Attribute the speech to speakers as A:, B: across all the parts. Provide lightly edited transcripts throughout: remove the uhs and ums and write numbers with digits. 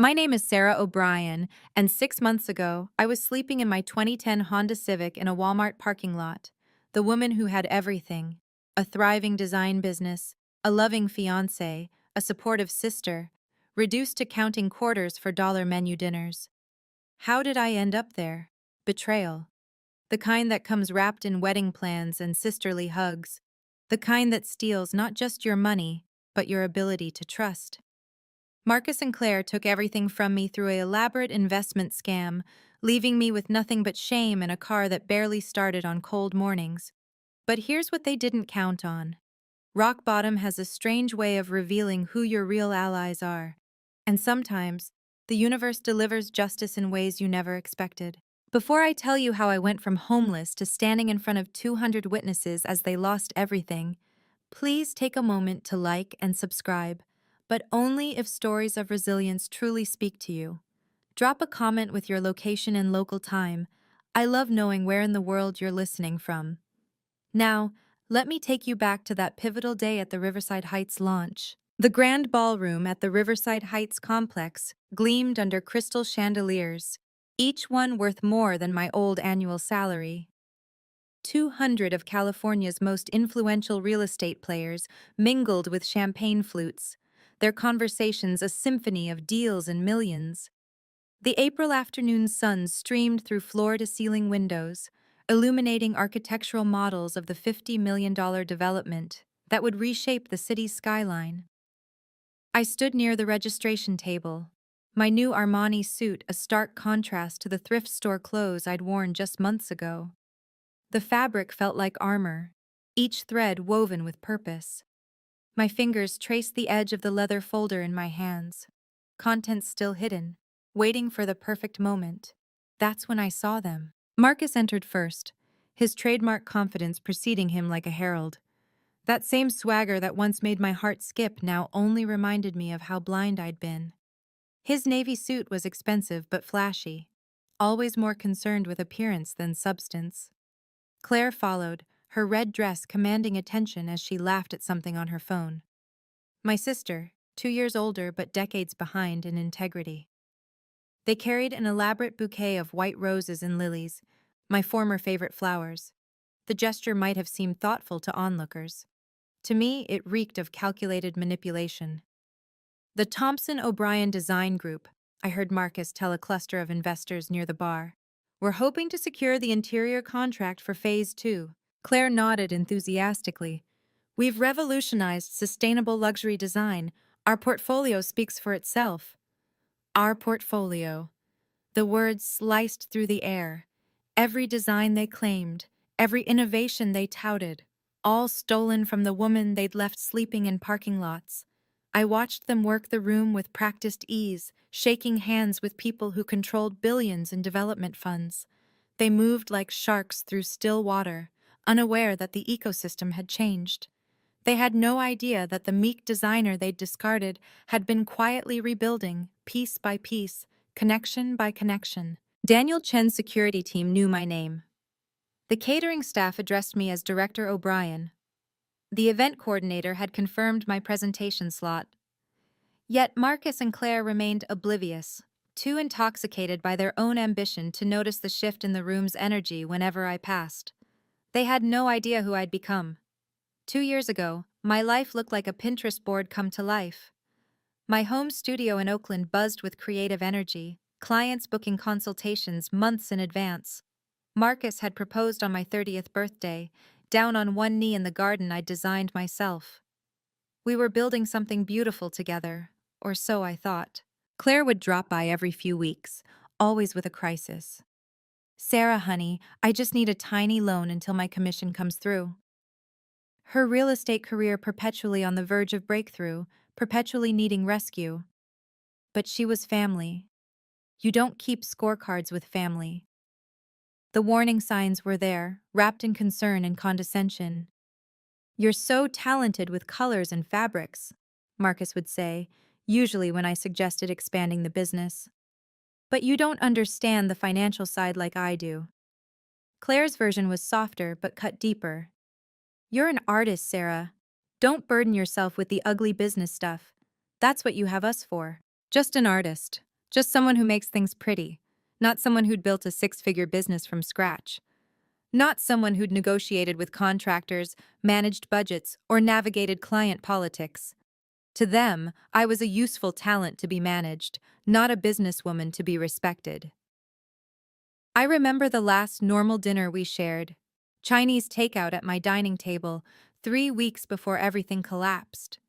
A: My name is Sarah O'Brien, and 6 months ago, I was sleeping in my 2010 Honda Civic in a Walmart parking lot. The woman who had everything: a thriving design business, a loving fiancé, a supportive sister, reduced to counting quarters for dollar menu dinners. How did I end up there? Betrayal. The kind that comes wrapped in wedding plans and sisterly hugs. The kind that steals not just your money, but your ability to trust. Marcus and Claire took everything from me through an elaborate investment scam, leaving me with nothing but shame and a car that barely started on cold mornings. But here's what they didn't count on. Rock bottom has a strange way of revealing who your real allies are. And sometimes, the universe delivers justice in ways you never expected. Before I tell you how I went from homeless to standing in front of 200 witnesses as they lost everything, please take a moment to like and subscribe, but only if stories of resilience truly speak to you. Drop a comment with your location and local time. I love knowing where in the world you're listening from. Now, let me take you back to that pivotal day at the Riverside Heights launch. The grand ballroom at the Riverside Heights complex gleamed under crystal chandeliers, each one worth more than my old annual salary. 200 of California's most influential real estate players mingled with champagne flutes, their conversations a symphony of deals and millions. The April afternoon sun streamed through floor-to-ceiling windows, illuminating architectural models of the $50 million development that would reshape the city's skyline. I stood near the registration table, my new Armani suit a stark contrast to the thrift store clothes I'd worn just months ago. The fabric felt like armor, each thread woven with purpose. My fingers traced the edge of the leather folder in my hands, contents still hidden, waiting for the perfect moment. That's when I saw them. Marcus entered first, his trademark confidence preceding him like a herald. That same swagger that once made my heart skip now only reminded me of how blind I'd been. His navy suit was expensive but flashy, always more concerned with appearance than substance. Claire followed, her red dress commanding attention as she laughed at something on her phone. My sister, 2 years older but decades behind in integrity. They carried an elaborate bouquet of white roses and lilies, my former favorite flowers. The gesture might have seemed thoughtful to onlookers. To me, it reeked of calculated manipulation. The Thompson O'Brien Design Group, I heard Marcus tell a cluster of investors near the bar. We're hoping to secure the interior contract for Phase 2. Claire nodded enthusiastically. We've revolutionized sustainable luxury design. Our portfolio speaks for itself. Our portfolio. The words sliced through the air. Every design they claimed, every innovation they touted, all stolen from the woman they'd left sleeping in parking lots. I watched them work the room with practiced ease, shaking hands with people who controlled billions in development funds. They moved like sharks through still water, unaware that the ecosystem had changed. They had no idea that the meek designer they'd discarded had been quietly rebuilding, piece by piece, connection by connection. Daniel Chen's security team knew my name. The catering staff addressed me as Director O'Brien. The event coordinator had confirmed my presentation slot. Yet Marcus and Claire remained oblivious, too intoxicated by their own ambition to notice the shift in the room's energy whenever I passed. They had no idea who I'd become. 2 years ago, my life looked like a Pinterest board come to life. My home studio in Oakland buzzed with creative energy, clients booking consultations months in advance. Marcus had proposed on my 30th birthday, down on one knee in the garden I'd designed myself. We were building something beautiful together, or so I thought. Claire would drop by every few weeks, always with a crisis. Sarah, honey, I just need a tiny loan until my commission comes through. Her real estate career perpetually on the verge of breakthrough, perpetually needing rescue. But she was family. You don't keep scorecards with family. The warning signs were there, wrapped in concern and condescension. You're so talented with colors and fabrics, Marcus would say, usually when I suggested expanding the business. But you don't understand the financial side like I do. Claire's version was softer but cut deeper. You're an artist, Sarah. Don't burden yourself with the ugly business stuff. That's what you have us for. Just an artist, Just someone who makes things pretty, not someone who'd built a six-figure business from scratch. Not someone who'd negotiated with contractors, managed budgets, or navigated client politics. To them, I was a useful talent to be managed, not a businesswoman to be respected. I remember the last normal dinner we shared. Chinese takeout at my dining table, 3 weeks before everything collapsed.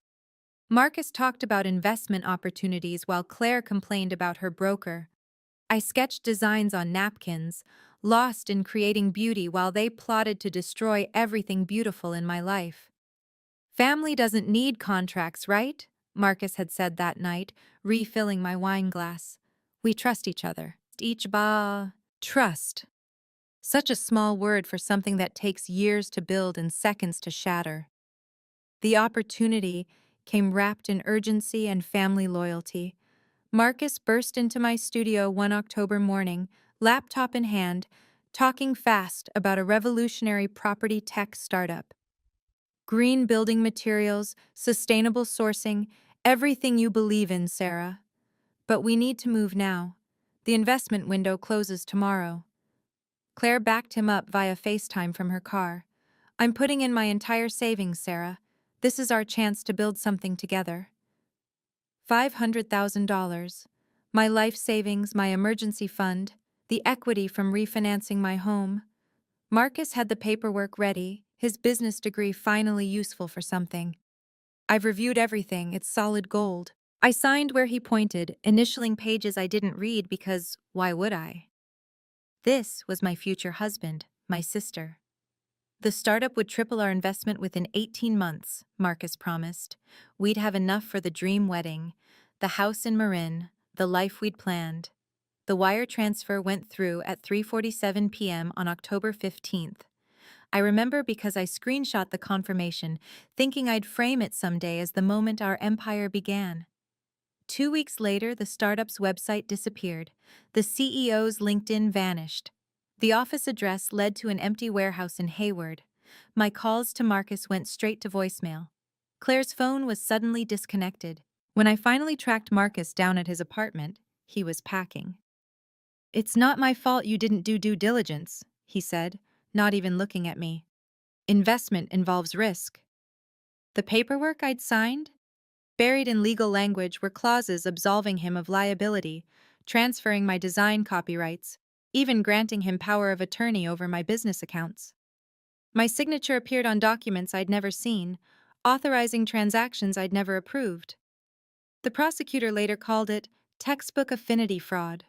A: Marcus talked about investment opportunities while Claire complained about her broker. I sketched designs on napkins, lost in creating beauty while they plotted to destroy everything beautiful in my life. Family doesn't need contracts, right? Marcus had said that night, refilling my wine glass. We trust each other. Trust. Such a small word for something that takes years to build and seconds to shatter. The opportunity came wrapped in urgency and family loyalty. Marcus burst into my studio one October morning, laptop in hand, talking fast about a revolutionary property tech startup. Green building materials, sustainable sourcing, everything you believe in, Sarah. But we need to move now. The investment window closes tomorrow. Claire backed him up via FaceTime from her car. I'm putting in my entire savings, Sarah. This is our chance to build something together. $500,000. My life savings, my emergency fund, the equity from refinancing my home. Marcus had the paperwork ready, his business degree finally useful for something. I've reviewed everything, it's solid gold. I signed where he pointed, initialing pages I didn't read because why would I? This was my future husband, my sister. The startup would triple our investment within 18 months, Marcus promised. We'd have enough for the dream wedding, the house in Marin, the life we'd planned. The wire transfer went through at 3:47 p.m. on October 15th. I remember because I screenshot the confirmation, thinking I'd frame it someday as the moment our empire began. 2 weeks later, the startup's website disappeared. The CEO's LinkedIn vanished. The office address led to an empty warehouse in Hayward. My calls to Marcus went straight to voicemail. Claire's phone was suddenly disconnected. When I finally tracked Marcus down at his apartment, he was packing. It's not my fault you didn't do due diligence, he said, not even looking at me. Investment involves risk. The paperwork I'd signed? Buried in legal language were clauses absolving him of liability, transferring my design copyrights, even granting him power of attorney over my business accounts. My signature appeared on documents I'd never seen, authorizing transactions I'd never approved. The prosecutor later called it textbook affinity fraud.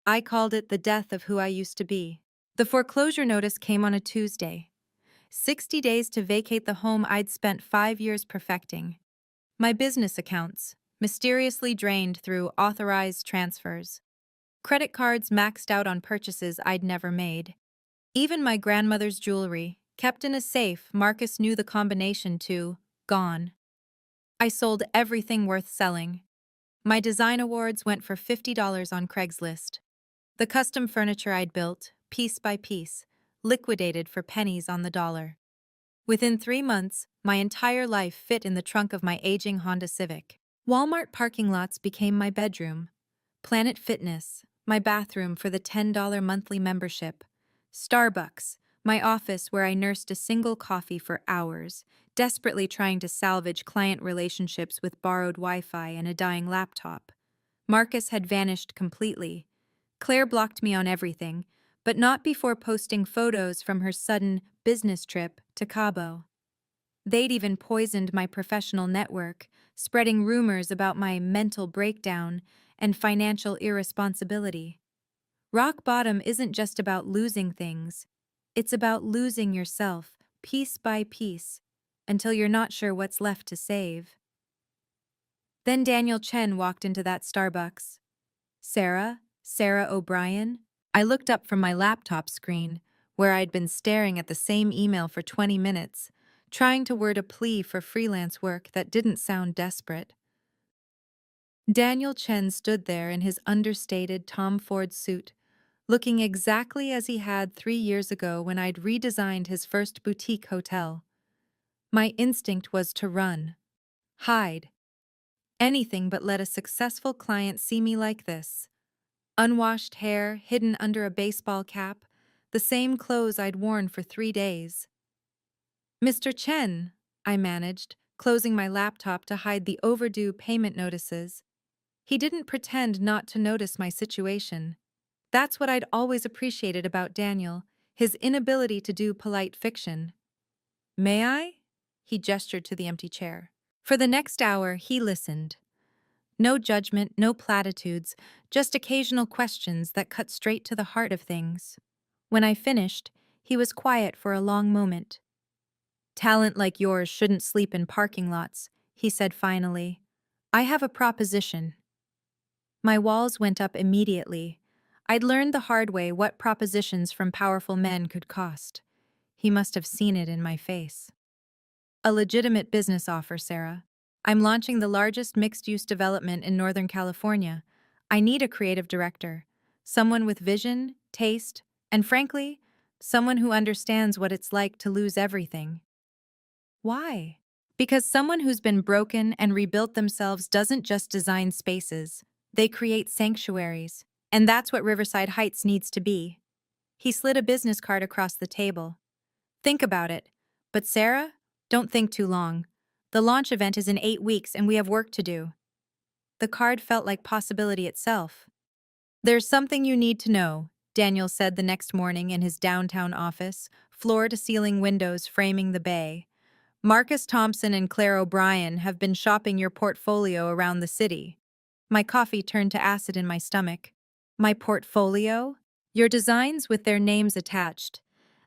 A: I called it the death of who I used to be. The foreclosure notice came on a Tuesday. 60 days to vacate the home I'd spent 5 years perfecting. My business accounts, mysteriously drained through authorized transfers. Credit cards maxed out on purchases I'd never made. Even my grandmother's jewelry, kept in a safe, Marcus knew the combination to gone. I sold everything worth selling. My design awards went for $50 on Craigslist. The custom furniture I'd built, piece by piece, liquidated for pennies on the dollar. Within 3 months, my entire life fit in the trunk of my aging Honda Civic. Walmart parking lots became my bedroom. Planet Fitness, my bathroom for the $10 monthly membership. Starbucks, my office where I nursed a single coffee for hours, desperately trying to salvage client relationships with borrowed Wi-Fi and a dying laptop. Marcus had vanished completely. Claire blocked me on everything, but not before posting photos from her sudden business trip to Cabo. They'd even poisoned my professional network, spreading rumors about my mental breakdown and financial irresponsibility. Rock bottom isn't just about losing things. It's about losing yourself, piece by piece, until you're not sure what's left to save. Then Daniel Chen walked into that Starbucks. Sarah O'Brien? I looked up from my laptop screen, where I'd been staring at the same email for 20 minutes, trying to word a plea for freelance work that didn't sound desperate. Daniel Chen stood there in his understated Tom Ford suit, looking exactly as he had 3 years ago when I'd redesigned his first boutique hotel. My instinct was to run, hide. Anything but let a successful client see me like this. Unwashed hair hidden under a baseball cap, the same clothes I'd worn for 3 days. Mr. Chen, I managed, closing my laptop to hide the overdue payment notices. He didn't pretend not to notice my situation. That's what I'd always appreciated about Daniel, his inability to do polite fiction. May I? He gestured to the empty chair. For the next hour, he listened. No judgment, no platitudes, just occasional questions that cut straight to the heart of things. When I finished, he was quiet for a long moment. Talent like yours shouldn't sleep in parking lots, he said finally. I have a proposition. My walls went up immediately. I'd learned the hard way what propositions from powerful men could cost. He must have seen it in my face. A legitimate business offer, Sarah. I'm launching the largest mixed-use development in Northern California. I need a creative director, someone with vision, taste, and frankly, someone who understands what it's like to lose everything. Why? Because someone who's been broken and rebuilt themselves doesn't just design spaces, they create sanctuaries. And that's what Riverside Heights needs to be. He slid a business card across the table. Think about it. But Sarah, don't think too long. The launch event is in 8 weeks and we have work to do. The card felt like possibility itself. There's something you need to know, Daniel said the next morning in his downtown office, floor-to-ceiling windows framing the bay. Marcus Thompson and Claire O'Brien have been shopping your portfolio around the city. My coffee turned to acid in my stomach. My portfolio? Your designs with their names attached.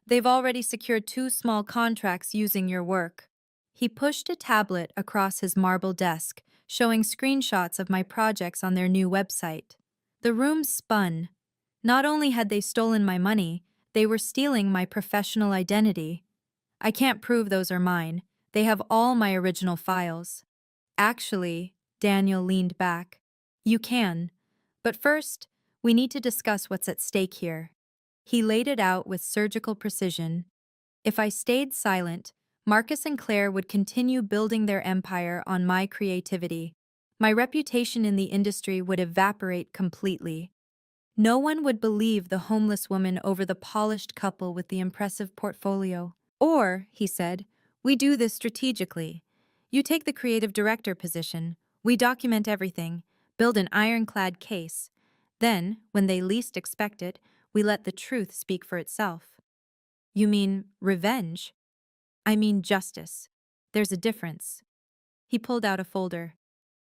A: They've already secured 2 small contracts using your work. He pushed a tablet across his marble desk, showing screenshots of my projects on their new website. The room spun. Not only had they stolen my money, they were stealing my professional identity. I can't prove those are mine. They have all my original files. Actually, Daniel leaned back. You can. But first, we need to discuss what's at stake here. He laid it out with surgical precision. If I stayed silent, Marcus and Claire would continue building their empire on my creativity. My reputation in the industry would evaporate completely. No one would believe the homeless woman over the polished couple with the impressive portfolio. Or, he said, we do this strategically. You take the creative director position, we document everything, build an ironclad case. Then, when they least expect it, we let the truth speak for itself. You mean revenge? I mean justice. There's a difference. He pulled out a folder.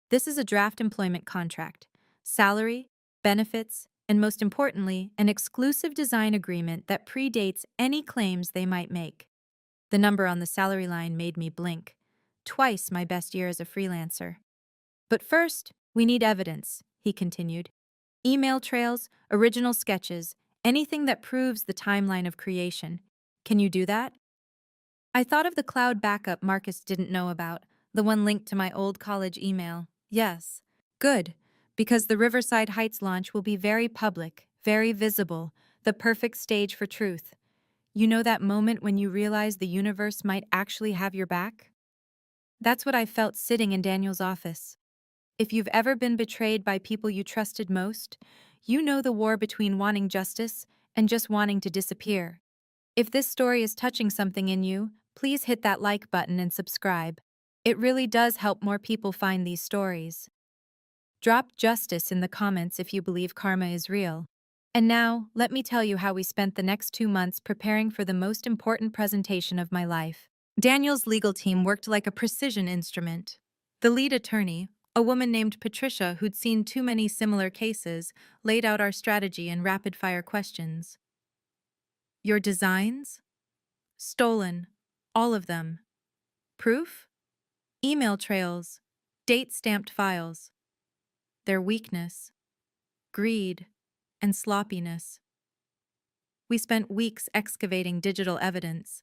A: This is a draft employment contract. Salary, benefits, and most importantly, an exclusive design agreement that predates any claims they might make. The number on the salary line made me blink. Twice my best year as a freelancer. But first, we need evidence, he continued. Email trails, original sketches, anything that proves the timeline of creation. Can you do that? I thought of the cloud backup Marcus didn't know about, the one linked to my old college email. Yes. Good, because the Riverside Heights launch will be very public, very visible, the perfect stage for truth. You know that moment when you realize the universe might actually have your back? That's what I felt sitting in Daniel's office. If you've ever been betrayed by people you trusted most, you know the war between wanting justice and just wanting to disappear. If this story is touching something in you, please hit that like button and subscribe. It really does help more people find these stories. Drop justice in the comments if you believe karma is real. And now, let me tell you how we spent the next 2 months preparing for the most important presentation of my life. Daniel's legal team worked like a precision instrument. The lead attorney, a woman named Patricia who'd seen too many similar cases, laid out our strategy in rapid-fire questions. Your designs? Stolen. All of them. Proof? Email trails. Date-stamped files. Their weakness. Greed and sloppiness. We spent weeks excavating digital evidence.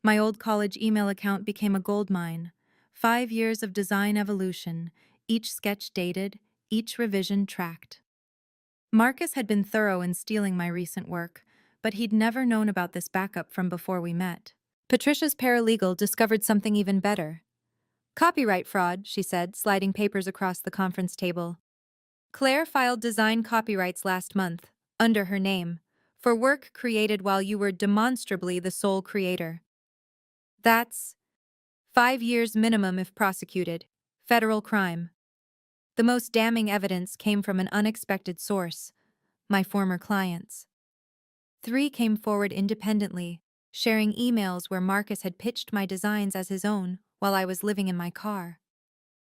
A: My old college email account became a goldmine. 5 years of design evolution, each sketch dated, each revision tracked. Marcus had been thorough in stealing my recent work, but he'd never known about this backup from before we met. Patricia's paralegal discovered something even better. Copyright fraud, she said, sliding papers across the conference table. Claire filed design copyrights last month, under her name, for work created while you were demonstrably the sole creator. That's 5 years minimum if prosecuted. Federal crime. The most damning evidence came from an unexpected source: my former clients. 3 came forward independently, sharing emails where Marcus had pitched my designs as his own while I was living in my car.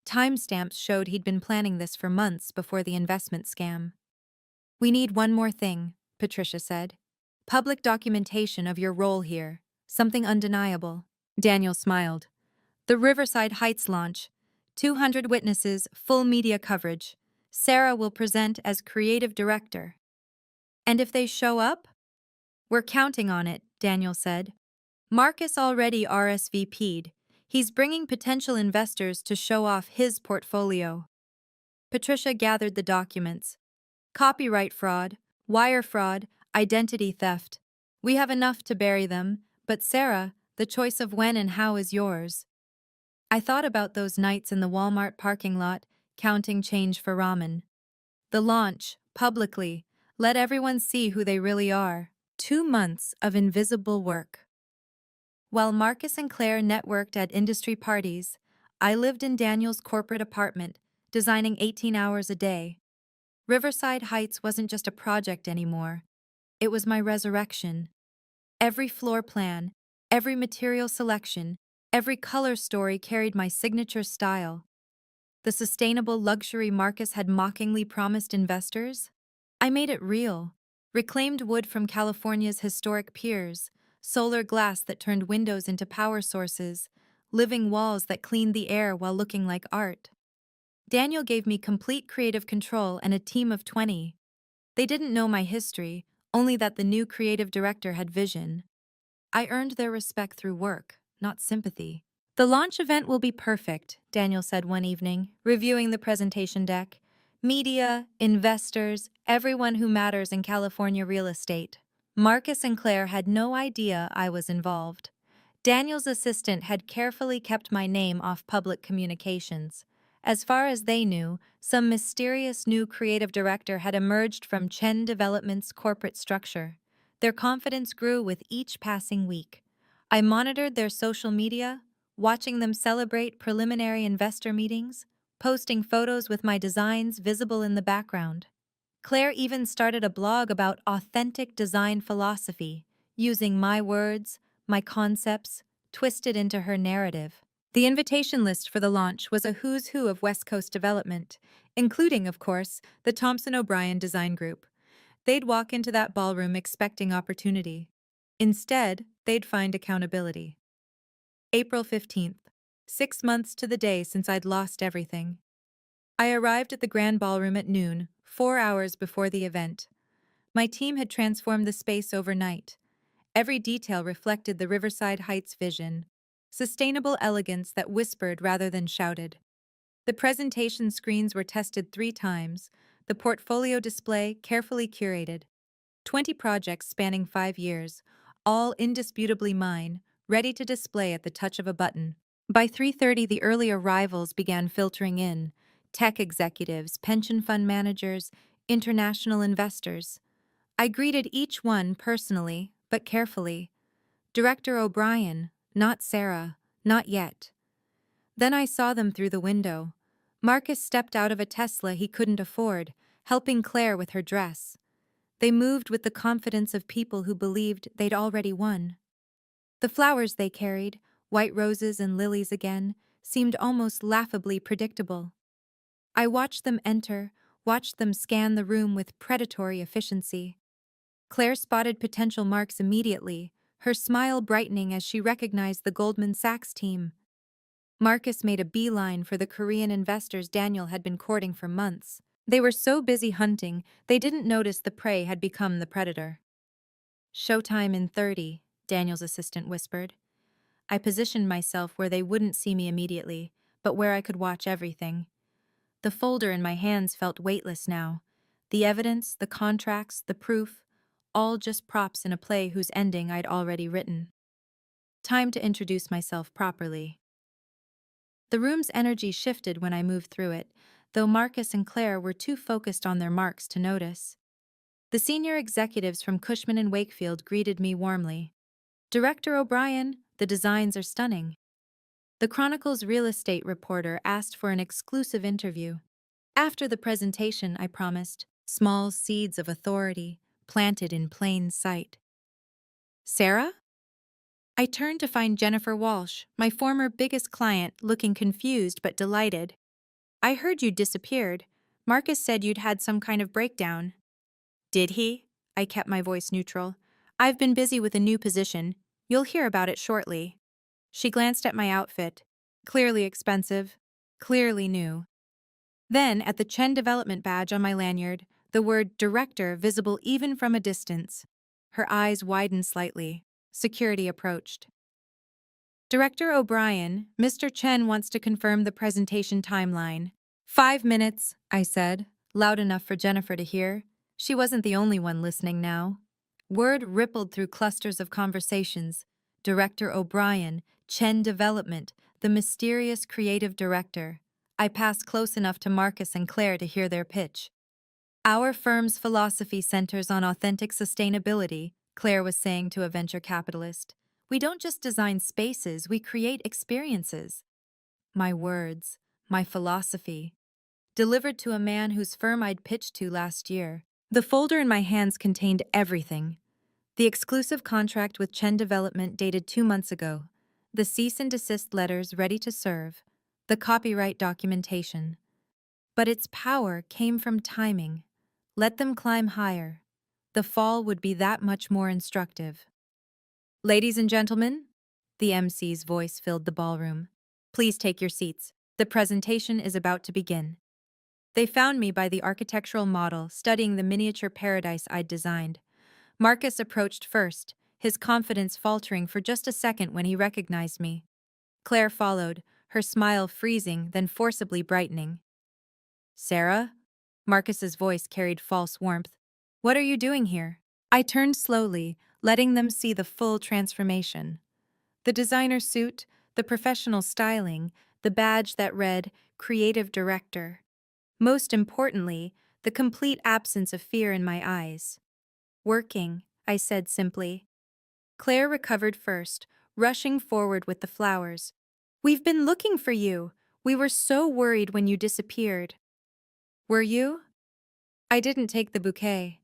A: Timestamps showed he'd been planning this for months before the investment scam. "We need one more thing," Patricia said. "Public documentation of your role here. Something undeniable." Daniel smiled. "The Riverside Heights launch. 200 witnesses, full media coverage. Sarah will present as creative director." "And if they show up?" "We're counting on it," Daniel said. "Marcus already RSVP'd. He's bringing potential investors to show off his portfolio." Patricia gathered the documents. "Copyright fraud, wire fraud, identity theft. We have enough to bury them, but Sarah, the choice of when and how is yours." I thought about those nights in the Walmart parking lot, counting change for ramen. The launch, publicly, let everyone see who they really are. 2 months of invisible work. While Marcus and Claire networked at industry parties, I lived in Daniel's corporate apartment, designing 18 hours a day. Riverside Heights wasn't just a project anymore. It was my resurrection. Every floor plan, every material selection, every color story carried my signature style. The sustainable luxury Marcus had mockingly promised investors? I made it real. Reclaimed wood from California's historic piers, solar glass that turned windows into power sources, living walls that cleaned the air while looking like art. Daniel gave me complete creative control and a team of 20. They didn't know my history, only that the new creative director had vision. I earned their respect through work, not sympathy. "The launch event will be perfect," Daniel said one evening, reviewing the presentation deck. "Media, investors, everyone who matters in California real estate." Marcus and Claire had no idea I was involved. Daniel's assistant had carefully kept my name off public communications. As far as they knew, some mysterious new creative director had emerged from Chen Development's corporate structure. Their confidence grew with each passing week. I monitored their social media, watching them celebrate preliminary investor meetings, posting photos with my designs visible in the background. Claire even started a blog about authentic design philosophy, using my words, my concepts, twisted into her narrative. The invitation list for the launch was a who's who of West Coast development, including, of course, the Thompson O'Brien Design Group. They'd walk into that ballroom expecting opportunity. Instead, they'd find accountability. April 15th, 6 months to the day since I'd lost everything. I arrived at the Grand Ballroom at noon, 4 hours before the event. My team had transformed the space overnight. Every detail reflected the Riverside Heights vision, sustainable elegance that whispered rather than shouted. The presentation screens were tested 3 times, the portfolio display carefully curated. 20 projects spanning 5 years, all indisputably mine, ready to display at the touch of a button. By 3:30, the early arrivals began filtering in: tech executives, pension fund managers, international investors. I greeted each one personally, but carefully. Director O'Brien, not Sarah, not yet. Then I saw them through the window. Marcus stepped out of a Tesla he couldn't afford, helping Claire with her dress. They moved with the confidence of people who believed they'd already won. The flowers they carried, white roses and lilies again, seemed almost laughably predictable. I watched them enter, watched them scan the room with predatory efficiency. Claire spotted potential marks immediately, her smile brightening as she recognized the Goldman Sachs team. Marcus made a beeline for the Korean investors Daniel had been courting for months. They were so busy hunting, they didn't notice the prey had become the predator. "Showtime in 30, Daniel's assistant whispered. I positioned myself where they wouldn't see me immediately, but where I could watch everything. The folder in my hands felt weightless now. The evidence, the contracts, the proof, all just props in a play whose ending I'd already written. Time to introduce myself properly. The room's energy shifted when I moved through it, though Marcus and Claire were too focused on their marks to notice. The senior executives from Cushman and Wakefield greeted me warmly. "Director O'Brien, the designs are stunning." The Chronicle's real estate reporter asked for an exclusive interview. After the presentation, I promised, small seeds of authority planted in plain sight. "Sarah?" I turned to find Jennifer Walsh, my former biggest client, looking confused but delighted. "I heard you disappeared. Marcus said you'd had some kind of breakdown." "Did he?" I kept my voice neutral. "I've been busy with a new position. You'll hear about it shortly." She glanced at my outfit. Clearly expensive. Clearly new. Then, at the Chen Development badge on my lanyard, the word "Director" visible even from a distance. Her eyes widened slightly. Security approached. "Director O'Brien, Mr. Chen wants to confirm the presentation timeline." "5 minutes," I said, loud enough for Jennifer to hear. She wasn't the only one listening now. Word rippled through clusters of conversations. Director O'Brien, Chen Development, the mysterious creative director. I passed close enough to Marcus and Claire to hear their pitch. "Our firm's philosophy centers on authentic sustainability," Claire was saying to a venture capitalist. "We don't just design spaces, we create experiences." My words, my philosophy, delivered to a man whose firm I'd pitched to last year. The folder in my hands contained everything. The exclusive contract with Chen Development dated 2 months ago, the cease and desist letters ready to serve, the copyright documentation. But its power came from timing. Let them climb higher. The fall would be that much more instructive. "Ladies and gentlemen," the MC's voice filled the ballroom. "Please take your seats. The presentation is about to begin." They found me by the architectural model, studying the miniature paradise I'd designed. Marcus approached first, his confidence faltering for just a second when he recognized me. Claire followed, her smile freezing, then forcibly brightening. "Sarah?" Marcus's voice carried false warmth. "What are you doing here?" I turned slowly, letting them see the full transformation. The designer suit, the professional styling, the badge that read "Creative Director." Most importantly, the complete absence of fear in my eyes. "Working," I said simply. Claire recovered first, rushing forward with the flowers. "We've been looking for you. We were so worried when you disappeared." "Were you?" I didn't take the bouquet.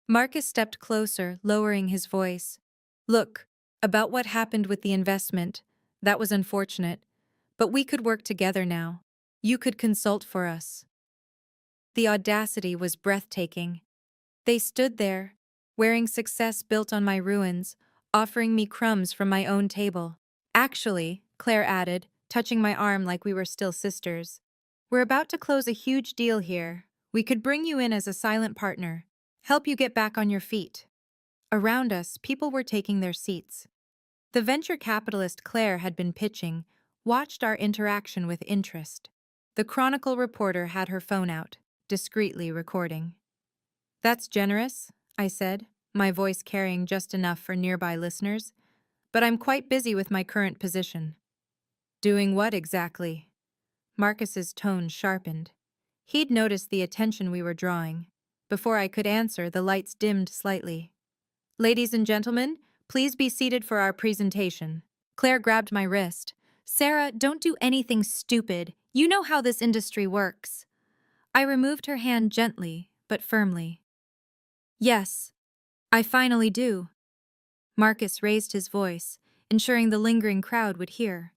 A: Marcus stepped closer, lowering his voice. "Look, about what happened with the investment. That was unfortunate. But we could work together now. You could consult for us." The audacity was breathtaking. They stood there, wearing success built on my ruins, offering me crumbs from my own table. "Actually," Claire added, touching my arm like we were still sisters, "we're about to close a huge deal here. We could bring you in as a silent partner, help you get back on your feet." Around us, people were taking their seats. The venture capitalist Claire had been pitching, watched our interaction with interest. The Chronicle reporter had her phone out, discreetly recording. "That's generous," I said, my voice carrying just enough for nearby listeners. "But I'm quite busy with my current position." "Doing what exactly?" Marcus's tone sharpened. He'd noticed the attention we were drawing. Before I could answer, the lights dimmed slightly. "Ladies and gentlemen, please be seated for our presentation." Claire grabbed my wrist. "Sarah, don't do anything stupid. You know how this industry works." I removed her hand gently, but firmly. "Yes, I finally do." Marcus raised his voice, ensuring the lingering crowd would hear.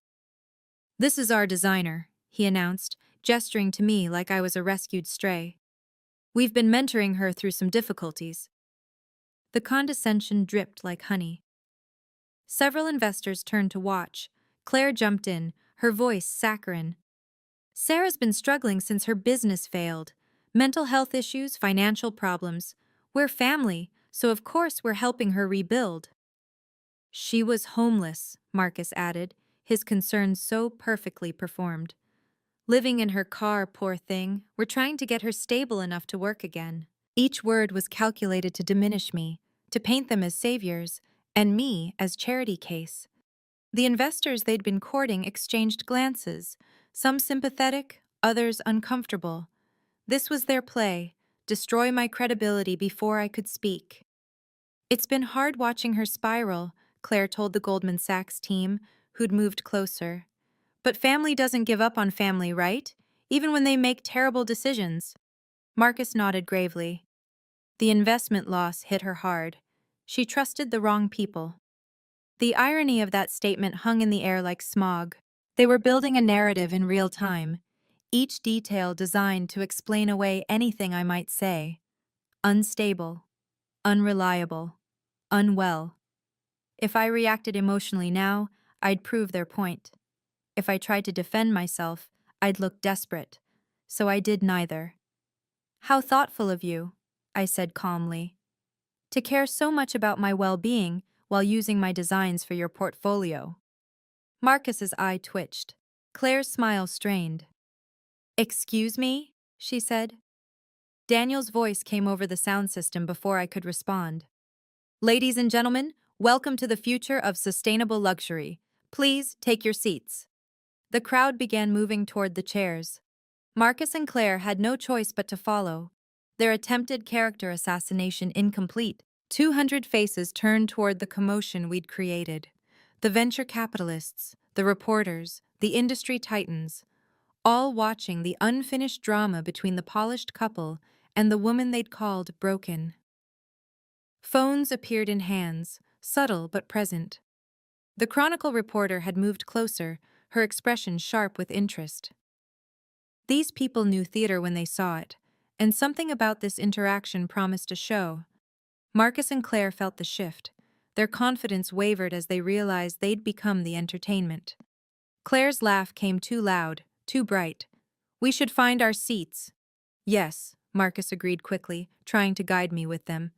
A: "This is our designer," he announced, gesturing to me like I was a rescued stray. "We've been mentoring her through some difficulties." The condescension dripped like honey. Several investors turned to watch. Claire jumped in, her voice saccharine. "Sarah's been struggling since her business failed. Mental health issues, financial problems. We're family, so of course we're helping her rebuild." "She was homeless," Marcus added, his concern so perfectly performed. "Living in her car, poor thing. We're trying to get her stable enough to work again." Each word was calculated to diminish me, to paint them as saviors, and me as charity case. The investors they'd been courting exchanged glances, some sympathetic, others uncomfortable. This was their play: destroy my credibility before I could speak. It's been hard watching her spiral, Claire told the Goldman Sachs team, who'd moved closer. But family doesn't give up on family, right? Even when they make terrible decisions. Marcus nodded gravely. The investment loss hit her hard. She trusted the wrong people. The irony of that statement hung in the air like smog. They were building a narrative in real time, each detail designed to explain away anything I might say. Unstable, unreliable, unwell. If I reacted emotionally now, I'd prove their point. If I tried to defend myself, I'd look desperate. So I did neither. How thoughtful of you, I said calmly. To care so much about my well-being while using my designs for your portfolio. Marcus's eye twitched. Claire's smile strained. Excuse me? She said. Daniel's voice came over the sound system before I could respond. Ladies and gentlemen, welcome to the future of sustainable luxury. Please take your seats. The crowd began moving toward the chairs. Marcus and Claire had no choice but to follow, their attempted character assassination incomplete. 200 faces turned toward the commotion we'd created. The venture capitalists, the reporters, the industry titans, all watching the unfinished drama between the polished couple and the woman they'd called broken. Phones appeared in hands, subtle but present. The Chronicle reporter had moved closer, her expression sharp with interest. These people knew theater when they saw it, and something about this interaction promised a show. Marcus and Claire felt the shift. Their confidence wavered as they realized they'd become the entertainment. Claire's laugh came too loud, too bright. We should find our seats. Yes, Marcus agreed quickly, trying to guide me with them.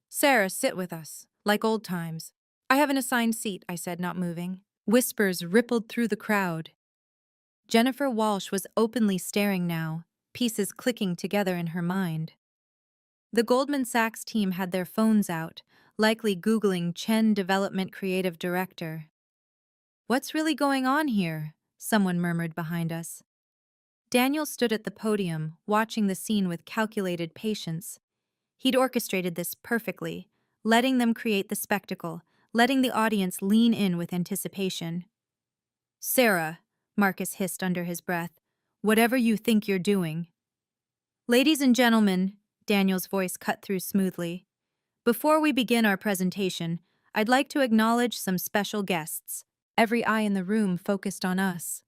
A: Sarah, sit with us, like old times. I have an assigned seat, I said, not moving. Whispers rippled through the crowd. Jennifer Walsh was openly staring now, pieces clicking together in her mind. The Goldman Sachs team had their phones out, likely Googling Chen Development Creative Director. What's really going on here? Someone murmured behind us. Daniel stood at the podium, watching the scene with calculated patience. He'd orchestrated this perfectly, letting them create the spectacle, letting the audience lean in with anticipation. Sarah, Marcus hissed under his breath, whatever you think you're doing. Ladies and gentlemen, Daniel's voice cut through smoothly. Before we begin our presentation, I'd like to acknowledge some special guests. Every eye in the room focused on us.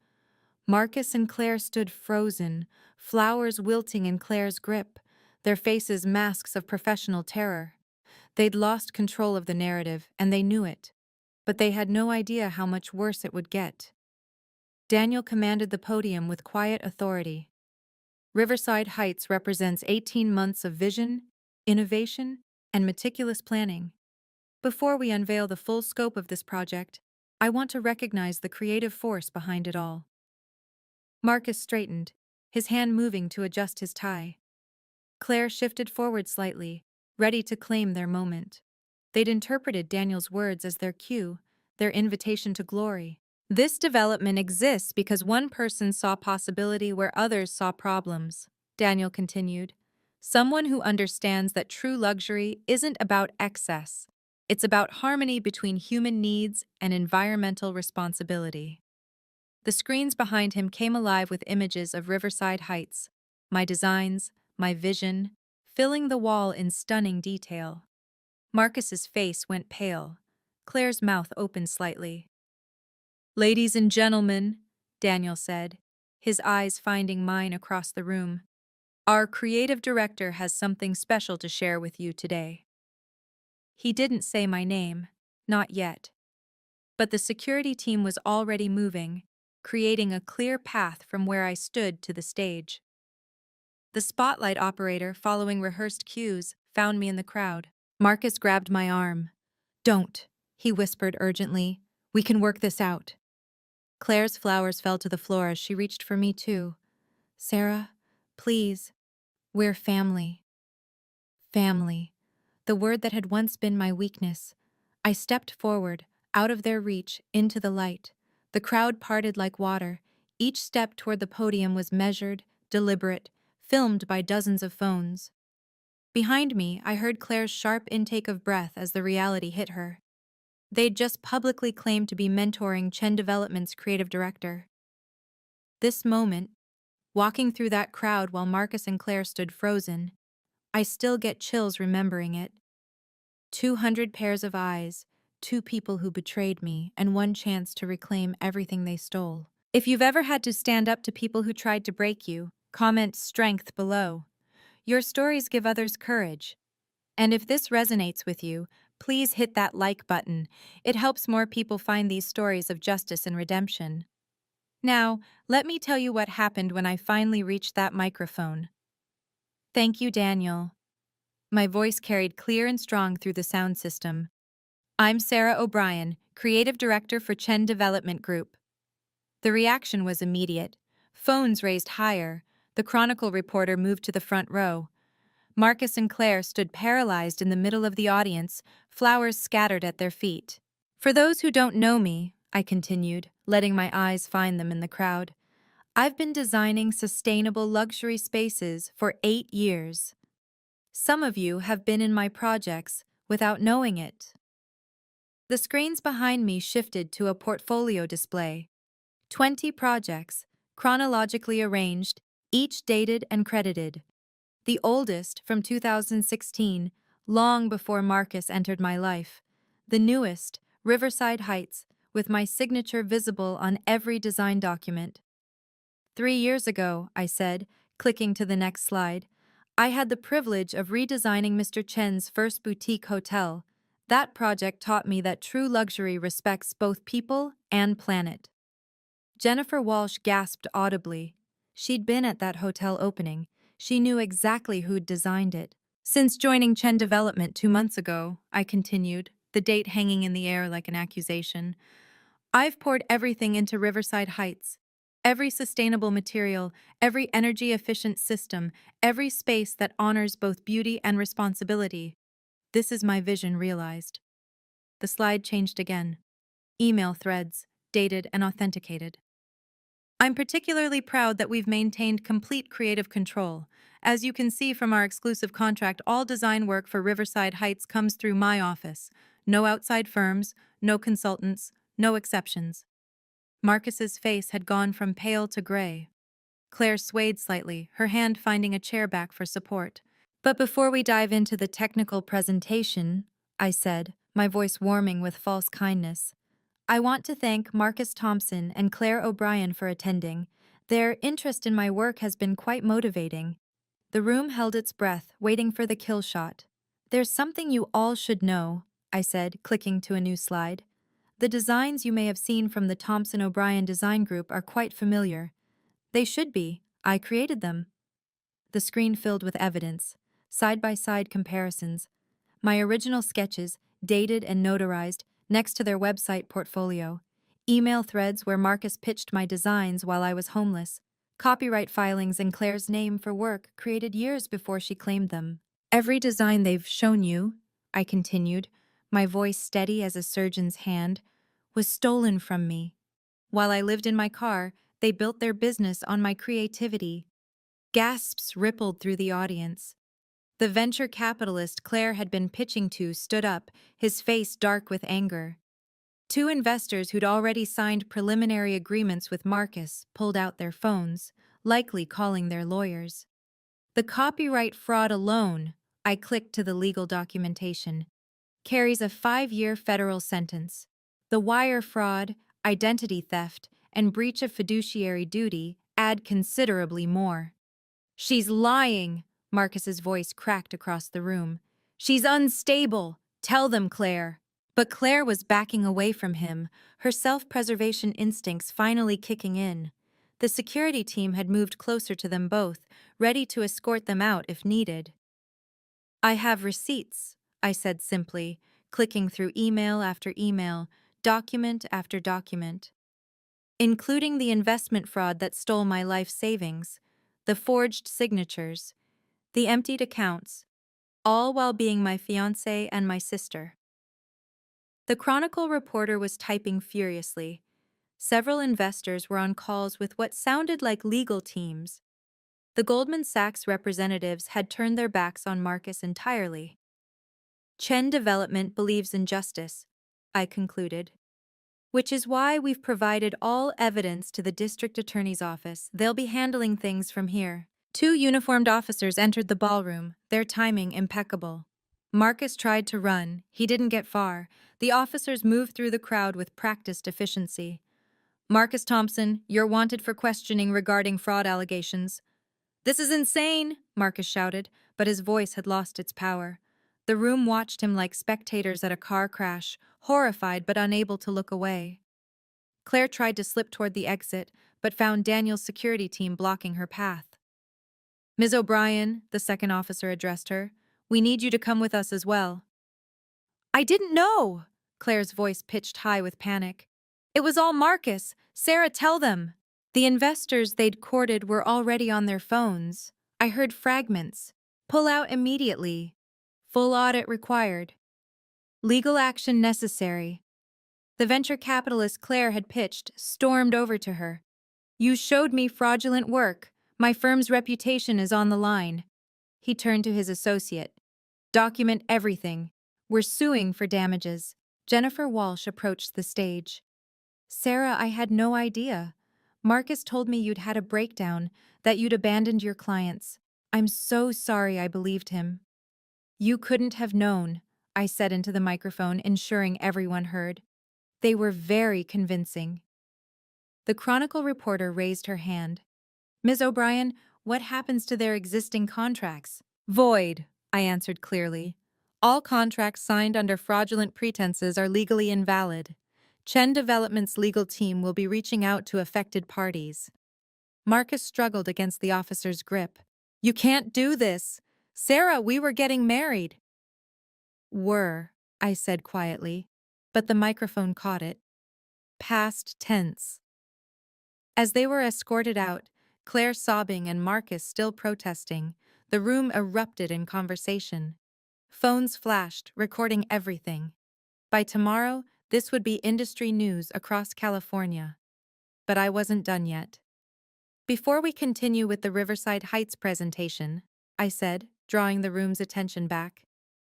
A: Marcus and Claire stood frozen, flowers wilting in Claire's grip, their faces masks of professional terror. They'd lost control of the narrative, and they knew it. But they had no idea how much worse it would get. Daniel commanded the podium with quiet authority. Riverside Heights represents 18 months of vision, innovation, and meticulous planning. Before we unveil the full scope of this project, I want to recognize the creative force behind it all. Marcus straightened, his hand moving to adjust his tie. Claire shifted forward slightly, ready to claim their moment. They'd interpreted Daniel's words as their cue, their invitation to glory. This development exists because one person saw possibility where others saw problems, Daniel continued. Someone who understands that true luxury isn't about excess. It's about harmony between human needs and environmental responsibility. The screens behind him came alive with images of Riverside Heights, my designs, my vision, filling the wall in stunning detail. Marcus's face went pale. Claire's mouth opened slightly. Ladies and gentlemen, Daniel said, his eyes finding mine across the room, our creative director has something special to share with you today. He didn't say my name, not yet. But the security team was already moving, creating a clear path from where I stood to the stage. The spotlight operator, following rehearsed cues, found me in the crowd. Marcus grabbed my arm. Don't, he whispered urgently. We can work this out. Claire's flowers fell to the floor as she reached for me too. Sarah, please. We're family. Family. The word that had once been my weakness. I stepped forward, out of their reach, into the light. The crowd parted like water. Each step toward the podium was measured, deliberate, filmed by dozens of phones. Behind me, I heard Claire's sharp intake of breath as the reality hit her. They'd just publicly claimed to be mentoring Chen Development's creative director. This moment, walking through that crowd while Marcus and Claire stood frozen, I still get chills remembering it. 200 pairs of eyes, two people who betrayed me, and one chance to reclaim everything they stole. If you've ever had to stand up to people who tried to break you, comment strength below. Your stories give others courage. And if this resonates with you, please hit that like button. It helps more people find these stories of justice and redemption. Now, let me tell you what happened when I finally reached that microphone. Thank you, Daniel. My voice carried clear and strong through the sound system. I'm Sarah O'Brien, Creative Director for Chen Development Group. The reaction was immediate. Phones raised higher. The Chronicle reporter moved to the front row. Marcus and Claire stood paralyzed in the middle of the audience, flowers scattered at their feet. For those who don't know me, I continued, letting my eyes find them in the crowd, I've been designing sustainable luxury spaces for 8 years. Some of you have been in my projects without knowing it. The screens behind me shifted to a portfolio display. 20 projects, chronologically arranged, each dated and credited. The oldest, from 2016, long before Marcus entered my life. The newest, Riverside Heights, with my signature visible on every design document. 3 years ago, I said, clicking to the next slide, I had the privilege of redesigning Mr. Chen's first boutique hotel. That project taught me that true luxury respects both people and planet. Jennifer Walsh gasped audibly. She'd been at that hotel opening. She knew exactly who'd designed it. Since joining Chen Development 2 months ago, I continued, the date hanging in the air like an accusation, I've poured everything into Riverside Heights. Every sustainable material, every energy-efficient system, every space that honors both beauty and responsibility. This is my vision realized. The slide changed again. Email threads, dated and authenticated. I'm particularly proud that we've maintained complete creative control. As you can see from our exclusive contract, all design work for Riverside Heights comes through my office. No outside firms, no consultants, no exceptions. Marcus's face had gone from pale to gray. Claire swayed slightly, her hand finding a chair back for support. But before we dive into the technical presentation, I said, my voice warming with false kindness, I want to thank Marcus Thompson and Claire O'Brien for attending. Their interest in my work has been quite motivating. The room held its breath, waiting for the kill shot. There's something you all should know, I said, clicking to a new slide. The designs you may have seen from the Thompson O'Brien Design Group are quite familiar. They should be. I created them. The screen filled with evidence, side-by-side comparisons. My original sketches, dated and notarized, next to their website portfolio. Email threads where Marcus pitched my designs while I was homeless. Copyright filings in Claire's name for work created years before she claimed them. Every design they've shown you, I continued, my voice steady as a surgeon's hand, was stolen from me. While I lived in my car, they built their business on my creativity. Gasps rippled through the audience. The venture capitalist Claire had been pitching to stood up, his face dark with anger. 2 investors who'd already signed preliminary agreements with Marcus pulled out their phones, likely calling their lawyers. The copyright fraud alone, I clicked to the legal documentation, carries a 5-year federal sentence. The wire fraud, identity theft, and breach of fiduciary duty add considerably more. She's lying, Marcus's voice cracked across the room. She's unstable. Tell them, Claire. But Claire was backing away from him, her self-preservation instincts finally kicking in. The security team had moved closer to them both, ready to escort them out if needed. I have receipts, I said simply, clicking through email after email, document after document. Including the investment fraud that stole my life savings, the forged signatures, the emptied accounts, all while being my fiancé and my sister. The Chronicle reporter was typing furiously. Several investors were on calls with what sounded like legal teams. The Goldman Sachs representatives had turned their backs on Marcus entirely. Chen Development believes in justice, I concluded. Which is why we've provided all evidence to the district attorney's office. They'll be handling things from here. Two uniformed officers entered the ballroom, their timing impeccable. Marcus tried to run. He didn't get far. The officers moved through the crowd with practiced efficiency. Marcus Thompson, you're wanted for questioning regarding fraud allegations. This is insane, Marcus shouted, but his voice had lost its power. The room watched him like spectators at a car crash, horrified but unable to look away. Claire tried to slip toward the exit, but found Daniel's security team blocking her path. Ms. O'Brien, the second officer addressed her, we need you to come with us as well. I didn't know, Claire's voice pitched high with panic. It was all Marcus. Sarah, tell them. The investors they'd courted were already on their phones. I heard fragments. Pull out immediately. Full audit required. Legal action necessary. The venture capitalist Claire had pitched stormed over to her. You showed me fraudulent work. My firm's reputation is on the line. He turned to his associate. Document everything. We're suing for damages. Jennifer Walsh approached the stage. Sarah, I had no idea. Marcus told me you'd had a breakdown, that you'd abandoned your clients. I'm so sorry I believed him. You couldn't have known, I said into the microphone, ensuring everyone heard. They were very convincing. The Chronicle reporter raised her hand. Ms. O'Brien, what happens to their existing contracts? Void, I answered clearly. All contracts signed under fraudulent pretenses are legally invalid. Chen Development's legal team will be reaching out to affected parties. Marcus struggled against the officer's grip. You can't do this. Sarah, we were getting married. Were, I said quietly, but the microphone caught it. Past tense. As they were escorted out, Claire sobbing and Marcus still protesting, the room erupted in conversation. Phones flashed, recording everything. By tomorrow, this would be industry news across California. But I wasn't done yet. Before we continue with the Riverside Heights presentation, I said, drawing the room's attention back,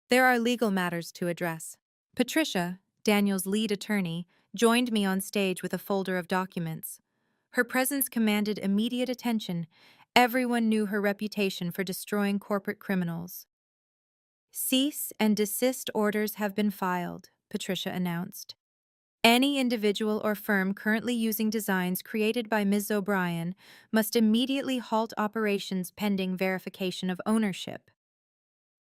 A: there are legal matters to address. Patricia, Daniel's lead attorney, joined me on stage with a folder of documents. Her presence commanded immediate attention. Everyone knew her reputation for destroying corporate criminals. Cease and desist orders have been filed, Patricia announced. Any individual or firm currently using designs created by Ms. O'Brien must immediately halt operations pending verification of ownership.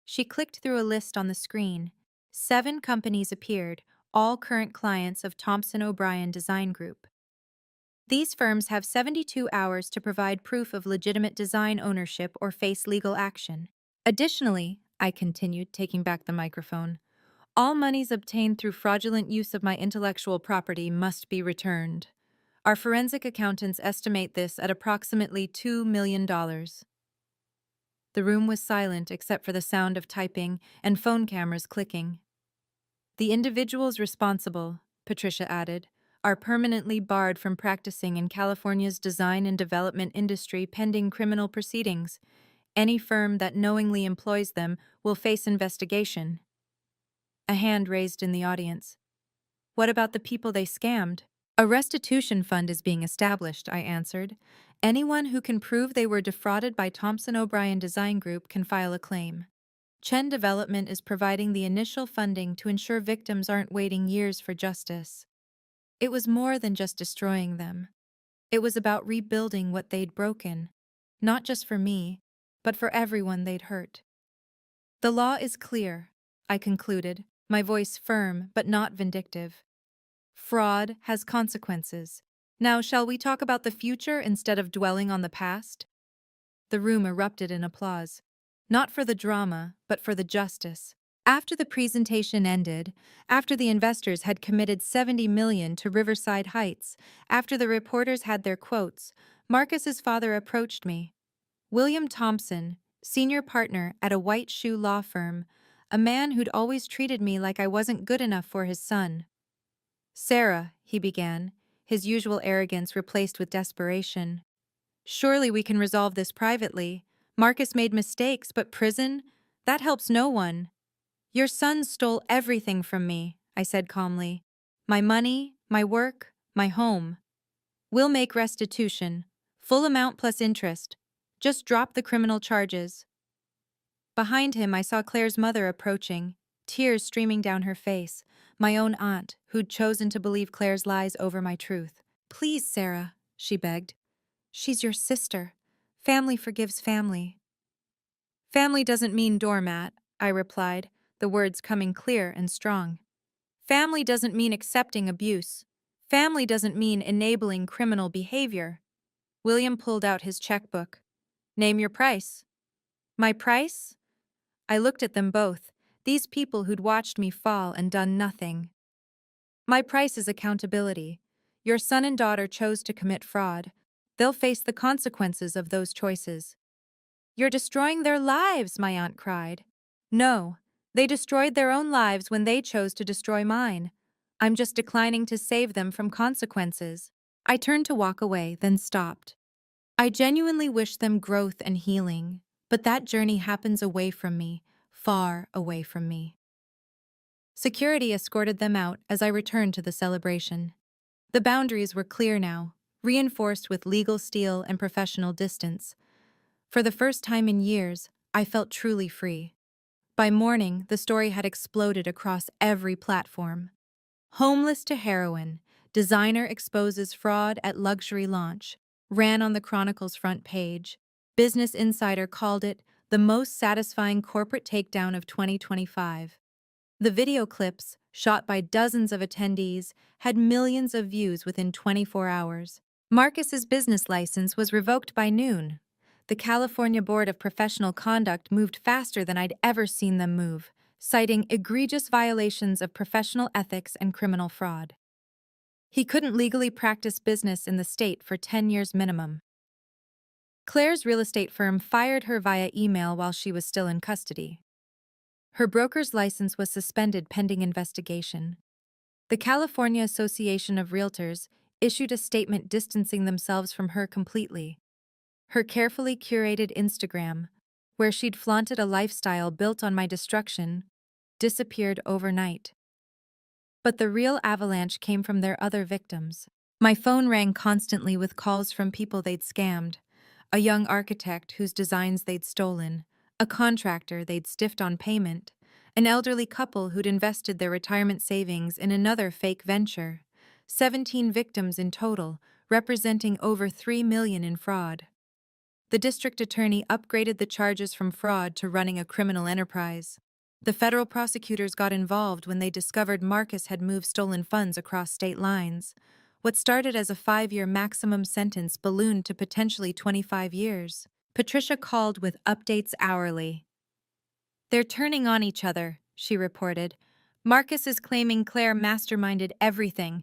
A: She clicked through a list on the screen. 7 companies appeared, all current clients of Thompson O'Brien Design Group. These firms have 72 hours to provide proof of legitimate design ownership or face legal action. Additionally, I continued, taking back the microphone, all monies obtained through fraudulent use of my intellectual property must be returned. Our forensic accountants estimate this at approximately $2 million. The room was silent except for the sound of typing and phone cameras clicking. The individuals responsible, Patricia added, are permanently barred from practicing in California's design and development industry pending criminal proceedings. Any firm that knowingly employs them will face investigation. A hand raised in the audience. What about the people they scammed? A restitution fund is being established, I answered. Anyone who can prove they were defrauded by Thompson O'Brien Design Group can file a claim. Chen Development is providing the initial funding to ensure victims aren't waiting years for justice. It was more than just destroying them. It was about rebuilding what they'd broken, not just for me, but for everyone they'd hurt. The law is clear, I concluded, my voice firm but not vindictive. Fraud has consequences. Now, shall we talk about the future instead of dwelling on the past? The room erupted in applause. Not for the drama, but for the justice. After the presentation ended, after the investors had committed $70 million to Riverside Heights, after the reporters had their quotes, Marcus's father approached me. William Thompson, senior partner at a white shoe law firm, a man who'd always treated me like I wasn't good enough for his son. Sarah, he began, his usual arrogance replaced with desperation. Surely we can resolve this privately. Marcus made mistakes, but prison? That helps no one. Your son stole everything from me, I said calmly. My money, my work, my home. We'll make restitution. Full amount plus interest. Just drop the criminal charges. Behind him, I saw Claire's mother approaching, tears streaming down her face, my own aunt, who'd chosen to believe Claire's lies over my truth. Please, Sarah, she begged. She's your sister. Family forgives family. Family doesn't mean doormat, I replied, the words coming clear and strong. Family doesn't mean accepting abuse. Family doesn't mean enabling criminal behavior. William pulled out his checkbook. Name your price. My price? I looked at them both, these people who'd watched me fall and done nothing. My price is accountability. Your son and daughter chose to commit fraud. They'll face the consequences of those choices. You're destroying their lives, my aunt cried. No, they destroyed their own lives when they chose to destroy mine. I'm just declining to save them from consequences. I turned to walk away, then stopped. I genuinely wish them growth and healing, but that journey happens away from me, far away from me. Security escorted them out as I returned to the celebration. The boundaries were clear now, reinforced with legal steel and professional distance. For the first time in years, I felt truly free. By morning, the story had exploded across every platform. Homeless to heroin, designer exposes fraud at luxury launch, ran on the Chronicle's front page. Business Insider called it the most satisfying corporate takedown of 2025. The video clips, shot by dozens of attendees, had millions of views within 24 hours. Marcus's business license was revoked by noon. The California Board of Professional Conduct moved faster than I'd ever seen them move, citing egregious violations of professional ethics and criminal fraud. He couldn't legally practice business in the state for 10 years minimum. Claire's real estate firm fired her via email while she was still in custody. Her broker's license was suspended pending investigation. The California Association of Realtors issued a statement distancing themselves from her completely. Her carefully curated Instagram, where she'd flaunted a lifestyle built on my destruction, disappeared overnight. But the real avalanche came from their other victims. My phone rang constantly with calls from people they'd scammed, a young architect whose designs they'd stolen, a contractor they'd stiffed on payment, an elderly couple who'd invested their retirement savings in another fake venture. 17 victims in total, representing over $3 million in fraud. The district attorney upgraded the charges from fraud to running a criminal enterprise. The federal prosecutors got involved when they discovered Marcus had moved stolen funds across state lines. What started as a 5-year maximum sentence ballooned to potentially 25 years. Patricia called with updates hourly. They're turning on each other, she reported. Marcus is claiming Claire masterminded everything.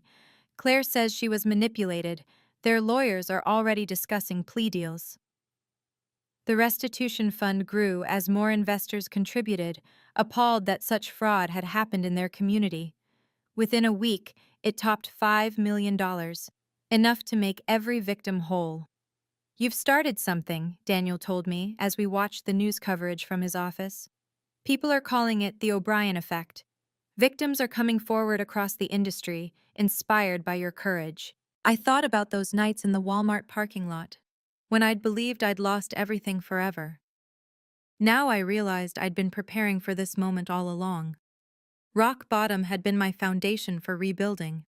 A: Claire says she was manipulated. Their lawyers are already discussing plea deals. The restitution fund grew as more investors contributed, appalled that such fraud had happened in their community. Within a week, it topped $5 million, enough to make every victim whole. You've started something, Daniel told me as we watched the news coverage from his office. People are calling it the O'Brien effect. Victims are coming forward across the industry, inspired by your courage. I thought about those nights in the Walmart parking lot, when I'd believed I'd lost everything forever. Now I realized I'd been preparing for this moment all along. Rock bottom had been my foundation for rebuilding.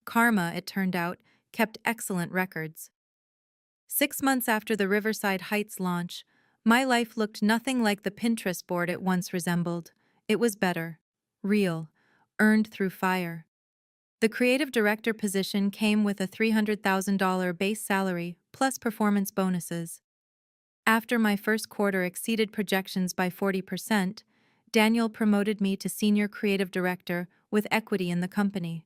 A: Karma, it turned out, kept excellent records. 6 months after the Riverside Heights launch, my life looked nothing like the Pinterest board it once resembled. It was better, real, earned through fire. The creative director position came with a $300,000 base salary plus performance bonuses. After my first quarter exceeded projections by 40%, Daniel promoted me to senior creative director with equity in the company.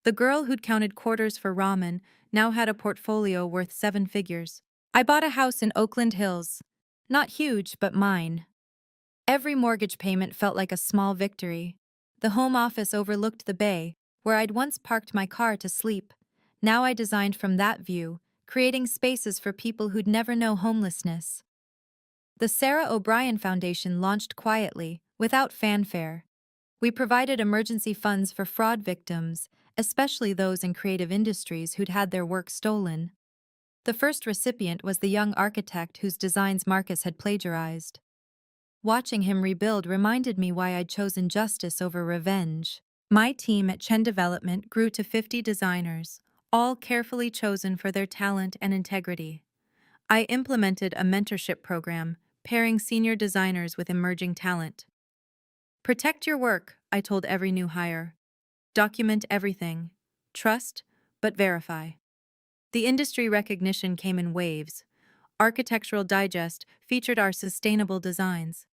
A: The girl who'd counted quarters for ramen now had a portfolio worth 7 figures. I bought a house in Oakland Hills. Not huge, but mine. Every mortgage payment felt like a small victory. The home office overlooked the bay, where I'd once parked my car to sleep. Now I designed from that view, creating spaces for people who'd never know homelessness. The Sarah O'Brien Foundation launched quietly, without fanfare. We provided emergency funds for fraud victims, especially those in creative industries who'd had their work stolen. The first recipient was the young architect whose designs Marcus had plagiarized. Watching him rebuild reminded me why I'd chosen justice over revenge. My team at Chen Development grew to 50 designers, all carefully chosen for their talent and integrity. I implemented a mentorship program, pairing senior designers with emerging talent. Protect your work, I told every new hire. Document everything. Trust, but verify. The industry recognition came in waves. Architectural Digest featured our sustainable designs.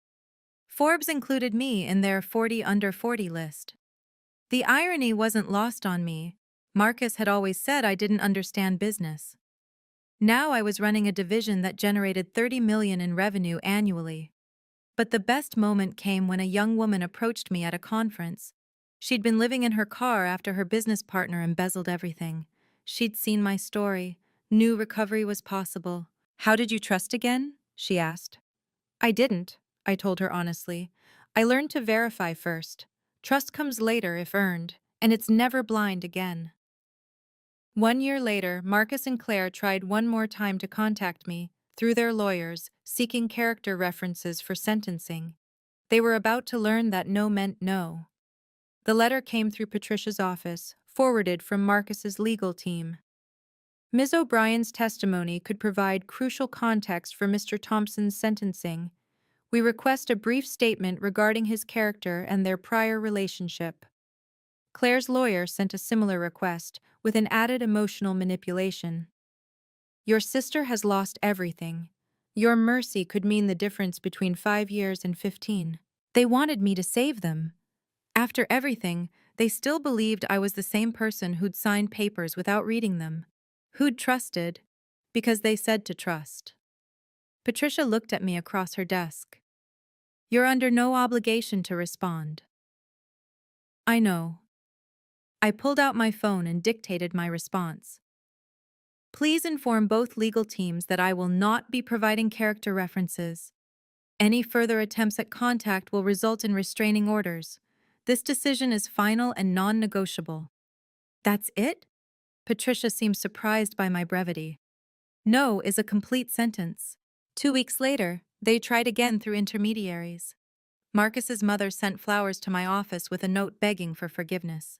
A: Forbes included me in their 40 under 40 list. The irony wasn't lost on me. Marcus had always said I didn't understand business. Now I was running a division that generated $30 million in revenue annually. But the best moment came when a young woman approached me at a conference. She'd been living in her car after her business partner embezzled everything. She'd seen my story, knew recovery was possible. "How did you trust again?" she asked. "I didn't," I told her honestly. "I learned to verify first. Trust comes later if earned, and it's never blind again." 1 year later, Marcus and Claire tried one more time to contact me, through their lawyers, seeking character references for sentencing. They were about to learn that no meant no. The letter came through Patricia's office, forwarded from Marcus's legal team. Ms. O'Brien's testimony could provide crucial context for Mr. Thompson's sentencing. We request a brief statement regarding his character and their prior relationship. Claire's lawyer sent a similar request, with an added emotional manipulation. Your sister has lost everything. Your mercy could mean the difference between 5 years and 15. They wanted me to save them. After everything, they still believed I was the same person who'd signed papers without reading them. Who'd trusted, because they said to trust. Patricia looked at me across her desk. You're under no obligation to respond. I know. I pulled out my phone and dictated my response. Please inform both legal teams that I will not be providing character references. Any further attempts at contact will result in restraining orders. This decision is final and non-negotiable. That's it? Patricia seemed surprised by my brevity. No is a complete sentence. 2 weeks later, they tried again through intermediaries. Marcus's mother sent flowers to my office with a note begging for forgiveness.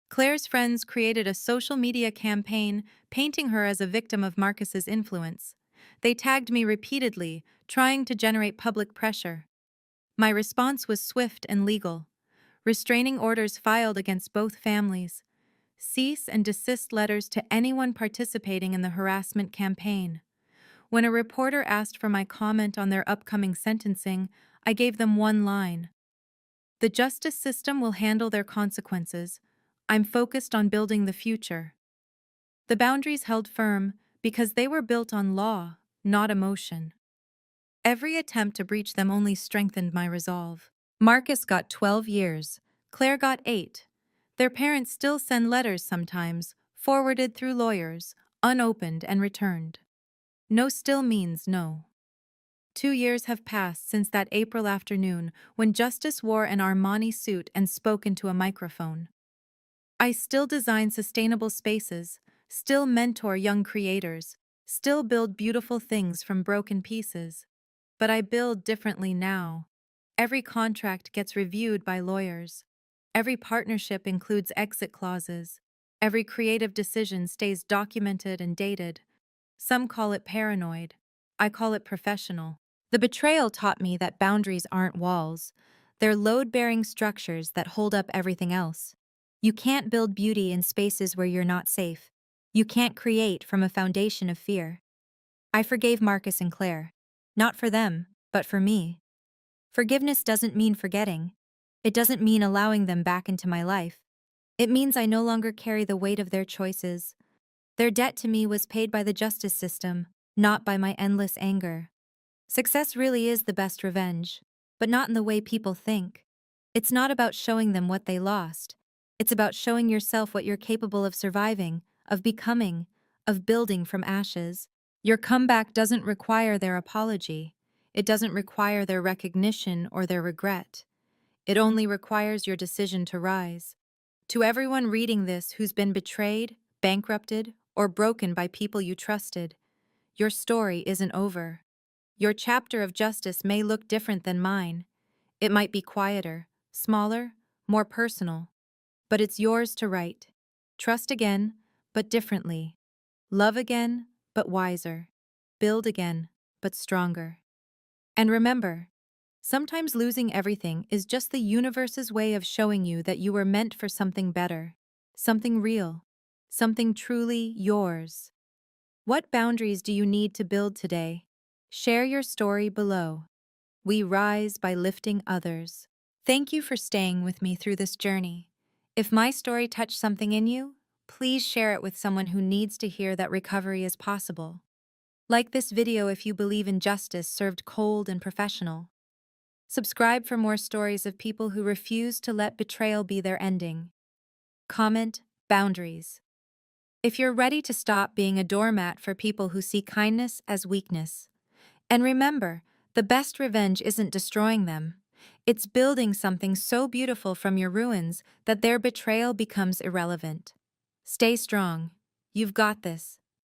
A: Claire's friends created a social media campaign painting her as a victim of Marcus's influence. They tagged me repeatedly, trying to generate public pressure. My response was swift and legal. Restraining orders filed against both families. Cease and desist letters to anyone participating in the harassment campaign. When a reporter asked for my comment on their upcoming sentencing, I gave them one line. The justice system will handle their consequences. I'm focused on building the future. The boundaries held firm because they were built on law, not emotion. Every attempt to breach them only strengthened my resolve. Marcus got 12 years. Claire got 8. Their parents still send letters sometimes, forwarded through lawyers, unopened and returned. No still means no. 2 years have passed since that April afternoon when Justice wore an Armani suit and spoke into a microphone. I still design sustainable spaces, still mentor young creators, still build beautiful things from broken pieces. But I build differently now. Every contract gets reviewed by lawyers. Every partnership includes exit clauses. Every creative decision stays documented and dated. Some call it paranoid. I call it professional. The betrayal taught me that boundaries aren't walls. They're load-bearing structures that hold up everything else. You can't build beauty in spaces where you're not safe. You can't create from a foundation of fear. I forgave Marcus and Claire. Not for them, but for me. Forgiveness doesn't mean forgetting. It doesn't mean allowing them back into my life. It means I no longer carry the weight of their choices. Their debt to me was paid by the justice system, not by my endless anger. Success really is the best revenge. but not in the way people think. It's not about showing them what they lost. It's about showing yourself what you're capable of surviving, of becoming, of building from ashes. Your comeback doesn't require their apology. It doesn't require their recognition or their regret. It only requires your decision to rise. To everyone reading this who's been betrayed, bankrupted, or broken by people you trusted, your story isn't over. Your chapter of justice may look different than mine. It might be quieter, smaller, more personal, but it's yours to write. Trust again, but differently. Love again, but wiser. Build again, but stronger. And remember, sometimes losing everything is just the universe's way of showing you that you were meant for something better, something real, something truly yours. What boundaries do you need to build today? Share your story below. We rise by lifting others. Thank you for staying with me through this journey. If my story touched something in you, please share it with someone who needs to hear that recovery is possible. Like this video if you believe in justice served cold and professional. Subscribe for more stories of people who refuse to let betrayal be their ending. Comment, boundaries. If you're ready to stop being a doormat for people who see kindness as weakness. And remember, the best revenge isn't destroying them. It's building something so beautiful from your ruins that their betrayal becomes irrelevant. Stay strong. You've got this.